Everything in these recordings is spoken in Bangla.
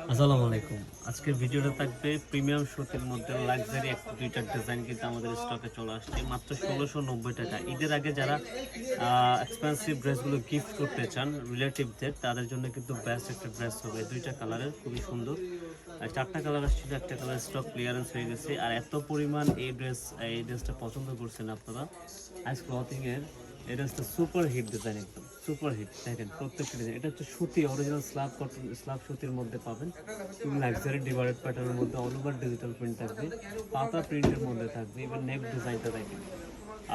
আসসালামু আলাইকুম। আজকের ভিডিওটা থাকবে প্রিমিয়াম সুতির মধ্যে লাক্সারি একটা দুইটা ডিজাইন কিন্তু আমাদের স্টকে চলে আসছে মাত্র ১৬৯০ টাকা। ঈদের আগে যারা এক্সপেন্সিভ ড্রেসগুলো গিফট করতে চান রিলেটিভদের, তাদের জন্য কিন্তু বেস্ট একটা ড্রেস হবে। দুইটা কালারের খুবই সুন্দর। চারটা কালার আসছিল, একটা কালার স্টক ক্লিয়ারেন্স হয়ে গেছে। আর এত পরিমাণ এই ড্রেসটা পছন্দ করছেন আপনারা। আইস ক্লথিং এর এই ড্রেসটা সুপার হিট ডিজাইন, একদম সুপার হিট। দেখেন প্রত্যেকটা ডিজাইন, এটা হচ্ছে সুতি, অরিজিনাল স্ল্যাব কটন, স্ল্যাব সুতির মধ্যে পাবেন। লাক্সারি ডিভাইডেড প্যাটার্নের মধ্যে অল ওভার ডিজিটাল প্রিন্ট থাকবে, পাতা প্রিন্টের মধ্যে থাকবে। এবার নেক ডিজাইনটা দেখেন,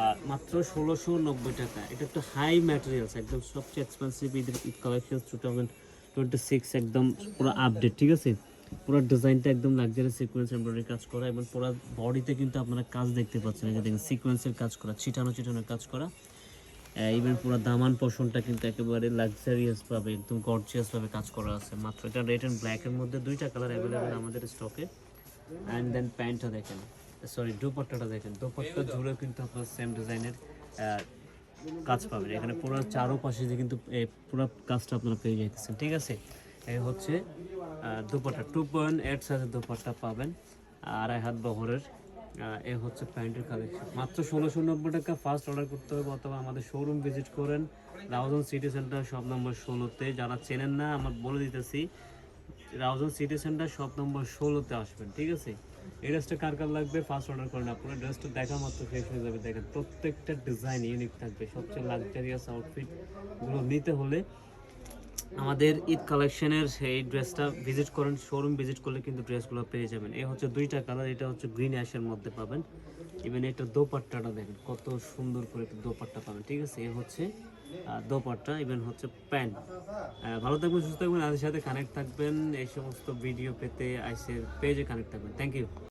আর মাত্র ১৬৯০ টাকা। এটা একটা হাই ম্যাটেরিয়ালস, একদম সবচেয়ে এক্সপেন্সিভ ঈদের ঈদ কালেকশন 2026, একদম পুরো আপডেট। ঠিক আছে, পুরো ডিজাইনটা একদম লাক্সারি সিকোয়েন্স এমব্রয়ডারি কাজ করা, এবং পুরো বডিতে কিন্তু আপনারা কাজ দেখতে পাচ্ছেন। এই যে দেখেন সিকোয়েন্সের কাজ করা, ছিটানো কাজ করা। ইভেন পুরো দামান পোর্শনটা কিন্তু একেবারে লাক্সারিয়াস ভাবে, একদম গর্জিয়াস ভাবে কাজ করা আছে। মাত্র এটা রেড অ্যান্ড ব্ল্যাকের মধ্যে দুইটা কালার অ্যাভেলেবেল আমাদের স্টকে। অ্যান্ড দেন প্যান্টটা দেখেন, সরি দোপাট্টাটা দেখেন, দোপাট্টা জুড়েও কিন্তু আপনার সেম ডিজাইনের কাজ পাবেন। এখানে পুরো চারোপাশে যে কিন্তু পুরো কাজটা আপনারা পেয়ে যাইতেছেন। ঠিক আছে, এই হচ্ছে দোপাট্টা 2.8 সাইজের দোপাট্টা পাবেন, 2.5 হাত বহরের। এ হচ্ছে প্যান্টের কালেকশন মাত্র ১৬৯০ টাকা। ফার্স্ট অর্ডার করতে হবে অথবা আমাদের শোরুম ভিজিট করেন, Raozan city center shop number ১৬-তে। যারা চেনেন না আমার বলে দিতেছি, Raozan city center shop number ১৬-তে আসবেন। ঠিক আছে, এই ড্রেসটা কার কার লাগবে ফার্স্ট অর্ডার করেন। আপনার ড্রেসটা দেখা মাত্র শেষ হয়ে যাবে। দেখেন প্রত্যেকটা ডিজাইন ইউনিক থাকবে। সবচেয়ে লাক্সারিয়াস আউটফিটগুলো নিতে হলে আমাদের ঈদ কালেকশনের এই ড্রেসটা ভিজিট করেন, শোরুম ভিজিট করলে কিন্তু ড্রেসগুলো পেয়ে যাবেন। এই হচ্ছে দুইটা কালার, এটা হচ্ছে গ্রিন অ্যাশের মধ্যে পাবেন। ইভেন এটা দোপাট্টাটা দেখেন কত সুন্দর করে একটা দোপাট্টা পাবেন। ঠিক আছে, এ হচ্ছে দোপাট্টা, ইভেন হচ্ছে প্যান্ট। ভালো থাকবেন, সুস্থ থাকবেন, আমাদের সাথে কানেক্ট থাকবেন। এই সমস্ত ভিডিও পেতে আইসের পেজে কানেক্ট থাকবেন। Thank you.